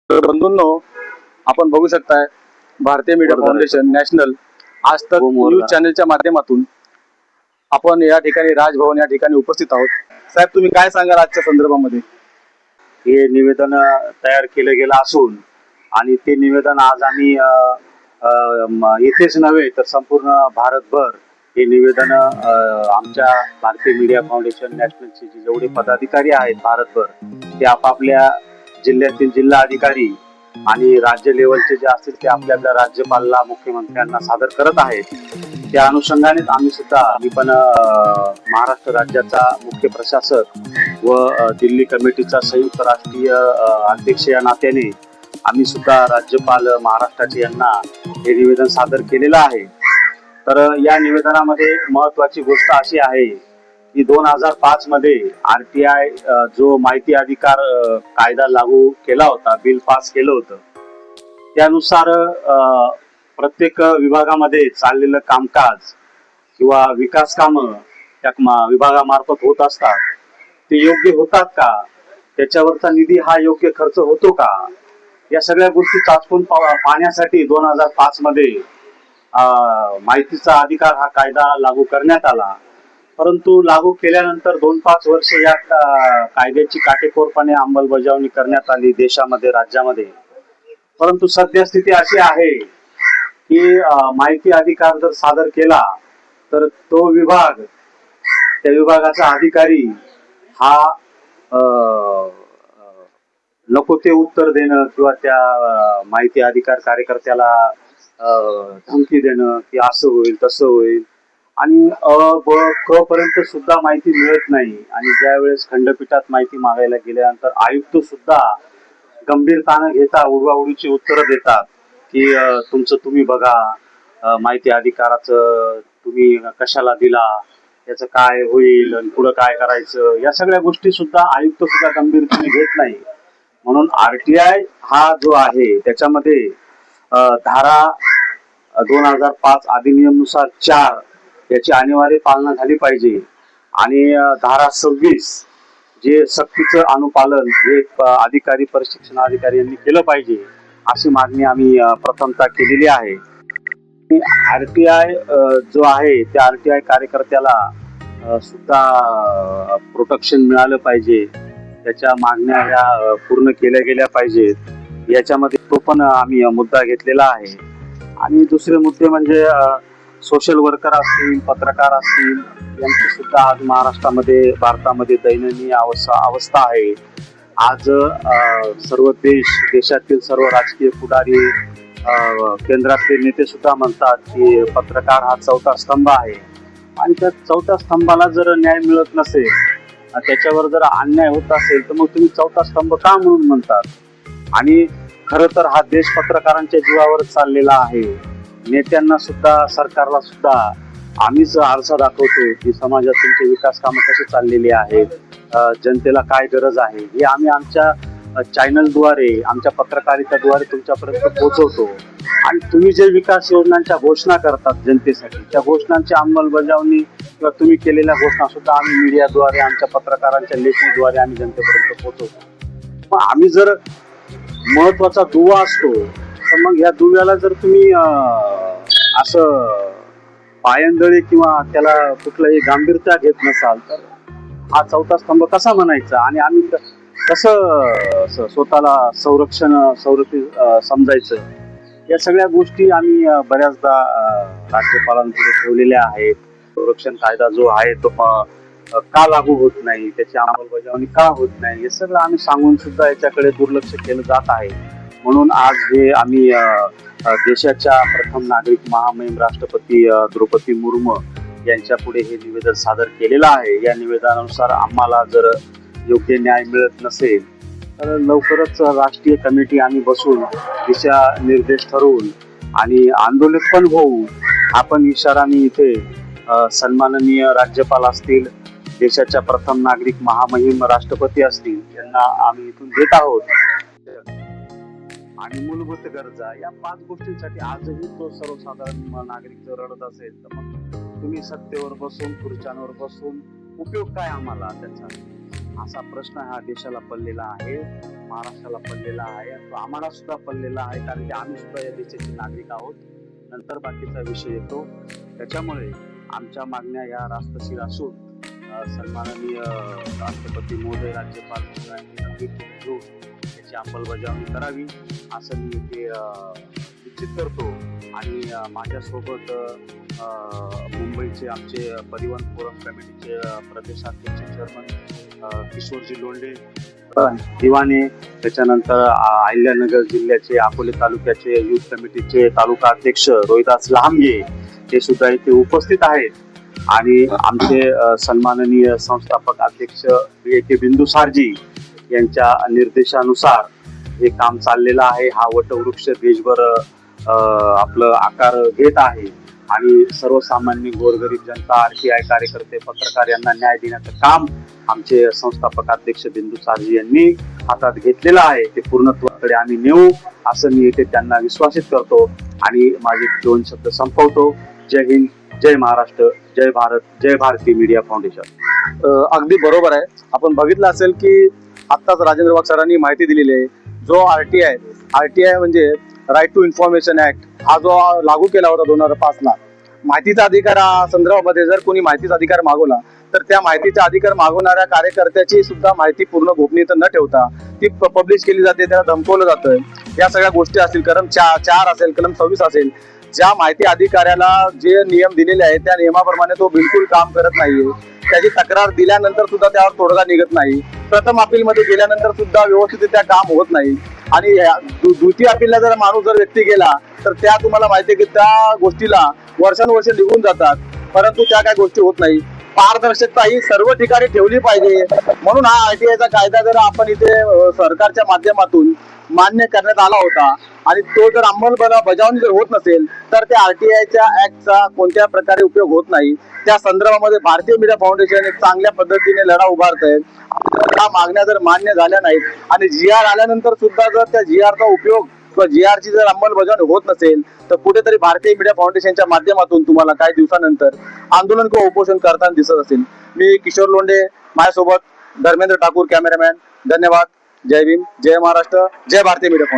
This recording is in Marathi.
बंधूंनो, आपण बघू शकताय भारतीय मीडिया फाउंडेशन नॅशनल आज तक न्यूज चॅनलच्या माध्यमातून आपण या ठिकाणी राजभवन या ठिकाणी उपस्थित आहोत. साहेब, तुम्ही काय सांगाल आजच्या संदर्भामध्ये? हे निवेदन तयार केलं गेलं असून आणि ते निवेदन आज आम्ही इथेच नव्हे तर संपूर्ण भारतभर हे निवेदन आमच्या भारतीय मीडिया फाउंडेशन नॅशनलचे जेवढे पदाधिकारी आहेत भारतभर ते आपापल्या जिल्ह्यातील जिल्हा अधिकारी आणि राज्य लेवलचे जे असतील ते आपल्या राज्यपालला मुख्यमंत्र्यांना सादर करत आहेत. त्या अनुषंगाने मी पण महाराष्ट्र राज्याचा मुख्य प्रशासक व दिल्ली कमिटीचा संयुक्त राष्ट्रीय अध्यक्ष या नात्याने आम्ही सुद्धा राज्यपाल महाराष्ट्राचे यांना हे निवेदन सादर केलेलं आहे. तर या निवेदनामध्ये महत्वाची गोष्ट अशी आहे की 2005 मध्ये RTI जो माहिती अधिकार कायदा लागू केला होता, बिल पास केलं होतं, त्यानुसार प्रत्येक विभागामध्ये चाललेलं कामकाज किंवा विकास कामं त्या विभागामार्फत होत असतात, ते योग्य होतात का, त्याच्यावरचा निधी हा योग्य खर्च होतो का, या सगळ्या गोष्टी चाचपून पाहण्यासाठी 2005 मध्ये माहितीचा अधिकार हा कायदा लागू करण्यात आला. परंतु लागू केल्यानंतर 2-5 वर्ष या कायद्याची काटेकोरपणे अंमलबजावणी करण्यात आली देशामध्ये, राज्यामध्ये. परंतु सद्यस्थिती अशी आहे की माहिती अधिकार जर सादर केला तर तो विभाग, त्या विभागाचा अधिकारी हा नको ते उत्तर देणं किंवा त्या माहिती अधिकार कार्यकर्त्याला धमकी देणं की असं होईल तसं होईल आणि ब क पर्यंत सुद्धा माहिती मिळत नाही. आणि ज्या वेळेस खंडपीठात माहिती मागायला गेल्यानंतर आयुक्त सुद्धा गंभीरतानं घेता उडवाउडीची उत्तरं देतात की तुमचं तुम्ही बघा, माहिती अधिकाराचं तुम्ही कशाला दिला, याचं काय होईल आणि पुढं काय करायचं, या सगळ्या गोष्टी सुद्धा आयुक्त सुद्धा गंभीरतेने घेत नाही. म्हणून RTI हा जो आहे त्याच्यामध्ये धारा 2005 अधिनियम नुसार 4 याची अनिवार्य पालना झाली पाहिजे आणि धारा 26 जे सक्तीचं अनुपालन हे अधिकारी, प्रशिक्षण अधिकारी यांनी केलं पाहिजे, अशी मागणी आम्ही प्रथमतः केलेली आहे. RTI जो आहे त्या RTI कार्यकर्त्याला सुद्धा प्रोटेक्शन मिळालं पाहिजे, त्याच्या मागण्या ह्या पूर्ण केल्या गेल्या पाहिजेत, याच्यामध्ये तो पण आम्ही मुद्दा घेतलेला आहे. आणि दुसरे मुद्दे म्हणजे सोशल वर्कर असतील, पत्रकार असतील, यांची सुद्धा आज महाराष्ट्रामध्ये, भारतामध्ये दैनंदिन अवस्था आहे. आज सर्व देशातील सर्व राजकीय पुढारी, केंद्रातले नेते सुद्धा म्हणतात की पत्रकार हा चौथा स्तंभ आहे आणि त्या चौथ्या स्तंभाला जर न्याय मिळत नसेल, त्याच्यावर जर अन्याय होत असेल तर मग तुम्ही चौथा स्तंभ का म्हणून म्हणतात? आणि खरं तर हा देश पत्रकारांच्या जीवावर चाललेला आहे. नेत्यांना सुद्धा, सरकारला सुद्धा आम्हीच आरसा दाखवतो की समाजात तुमचे विकास कामं कशी चाललेली आहेत, जनतेला काय गरज आहे, हे आम्ही आमच्या चॅनलद्वारे, आमच्या पत्रकारितेद्वारे तुमच्यापर्यंत पोहोचवतो. आणि तुम्ही जे विकास योजनांच्या घोषणा करतात जनतेसाठी, त्या घोषणांची अंमलबजावणी किंवा तुम्ही केलेल्या घोषणा सुद्धा आम्ही मीडियाद्वारे, आमच्या पत्रकारांच्या लेखणीद्वारे आम्ही जनतेपर्यंत पोहोचवतो. मग आम्ही जर महत्वाचा दुवा असतो तर मग ह्या दुव्याला जर तुम्ही असं पायंदळी किंवा त्याला कुठलंही गांभीर्यता घेत नसाल तर हा चौथा स्तंभ कसा म्हणायचा आणि आम्ही कसं स्वतःला संरक्षित समजायचं? या सगळ्या गोष्टी आम्ही बऱ्याचदा राज्यपालांपुढे ठेवलेल्या आहेत. संरक्षण कायदा जो आहे तो का लागू होत नाही, त्याची अंमलबजावणी का होत नाही, हे सगळं आम्ही सांगून सुद्धा याच्याकडे दुर्लक्ष केलं जात आहे. म्हणून आज हे आम्ही देशाच्या प्रथम नागरिक महामहिम राष्ट्रपती द्रौपदी मुर्मू यांच्या पुढे हे निवेदन सादर केलेलं आहे. या निवेदनानुसार आम्हाला जर योग्य न्याय मिळत नसेल तर लवकरच राष्ट्रीय कमिटी आम्ही बसून दिशा निर्देश ठरवून आणि आंदोलित पण होऊ. आपण इशारा मी इथे सन्माननीय राज्यपाल असतील, देशाच्या प्रथम नागरिक महामहिम राष्ट्रपती असतील, यांना आम्ही इथून देत आहोत. आणि मूलभूत गरजा या 5 गोष्टींसाठी आजही तो सर्वसाधारण नागरिक जर रडत असेल तर मग तुम्ही सत्तेवर बसून, खुर्च्यांवर बसून उपयोग काय आम्हाला त्याचा, असा प्रश्न हा देशाला पडलेला आहे. महाराष्ट्राला पडलेला आहे, तो आम्हाला सुद्धा पडलेला आहे, कारण की आम्ही सुद्धा या देशाचे नागरिक आहोत. नंतर बाकीचा विषय येतो. त्याच्यामुळे आमच्या मागण्या या रास्तशीर असून सन्माननीय राष्ट्रपती महोदय, राज्यपाल महोदयांनी घेऊन त्याची अंमलबजावणी करावी असं मी इथे निश्चित करतो. आणि माझ्यासोबत मुंबईचे आमचे परिवहन फोरम कमिटीचे प्रदेशाध्यक्ष चेअरमन किशोरजी लोंढे दिवाने, त्याच्यानंतर अहिल्यानगर जिल्ह्याचे अकोले तालुक्याचे युथ कमिटीचे तालुका अध्यक्ष रोहिदास लहामगे हे सुद्धा इथे उपस्थित आहेत. आणि आमचे सन्माननीय संस्थापक अध्यक्ष BK बिंदुसारजी यांच्या निर्देशानुसार हे काम चाललेलं आहे. हा वटवृक्ष देशभर आपलं आकार घेत आहे आणि सर्वसामान्य गोरगरीब जनता, RTI कार्यकर्ते, पत्रकार यांना न्याय देण्याचं काम आमचे संस्थापक अध्यक्ष बिंदुसारजी यांनी हातात घेतलेलं आहे. ते पूर्णत्वाकडे आम्ही नेऊ असं मी इथे त्यांना विश्वासित करतो आणि माझे 2 शब्द संपवतो. जय हिंद, जय महाराष्ट्र, जय भारत, जय भारती मीडिया फाउंडेशन. अगदी बरोबर आहे. आपण बघितलं असेल की आत्ताच राजेंद्र वाघ सरांनी माहिती दिलेली आहे. जो RTI म्हणजे राईट टू इन्फॉर्मेशन ऍक्ट हा जो लागू केला होता 2005 ला, माहितीचा अधिकार संदर्भामध्ये जर कोणी माहितीचा अधिकार मागवला तर त्या माहितीचा अधिकार मागवणाऱ्या कार्यकर्त्याची सुद्धा माहिती पूर्ण गोपनीयता न ठेवता ती पब्लिश केली जाते, त्याला धमकवलं जातं. या सगळ्या गोष्टी असतील, कलम 4 असेल, कलम 26 असेल, ज्या माहिती अधिकाऱ्याला जे नियम दिलेले आहेत त्या नियमाप्रमाणे तो बिलकुल काम करत नाहीये. त्याची तक्रार दिल्यानंतर सुद्धा त्यावर तोडगा निघत नाही. प्रथम अपील मध्ये गेल्यानंतर सुद्धा व्यवस्थितरित्या काम होत नाही. आणि द्वितीय अपीलला जर माणूस व्यक्ती गेला तर त्या तुम्हाला माहिती आहे की त्या गोष्टीला वर्षानुवर्ष निघून जातात, परंतु त्या काही गोष्टी होत नाही. पारदर्शकता ही सर्व ठिकाणी ठेवली पाहिजे. म्हणून हा RTIचा कायदा जर आपण इथे सरकारच्या माध्यमातून मान्य करण्यात आला होता आणि तो जर अंमलबजावणी जर होत नसेल तर त्या RTIच्या ऍक्टचा कोणत्या प्रकारे उपयोग होत नाही. त्या संदर्भामध्ये भारतीय मीडिया फाउंडेशन एक चांगल्या पद्धतीने लढा उभारत आहे. त्या मागण्या जर मान्य झाल्या नाहीत आणि GR आल्यानंतर सुद्धा जर त्या GRचा उपयोग किंवा GRची जर अंमलबजावणी होत नसेल तर कुठेतरी भारतीय मीडिया फाउंडेशनच्या माध्यमातून तुम्हाला काही दिवसानंतर आंदोलन किंवा उपोषण करताना दिसत असेल. मी किशोर लोंढे, माझ्यासोबत धर्मेंद्र ठाकूर कॅमेरामॅन. धन्यवाद. जय भीम, जय महाराष्ट्र, जय भारतीय मीडिया फाउंडेशन.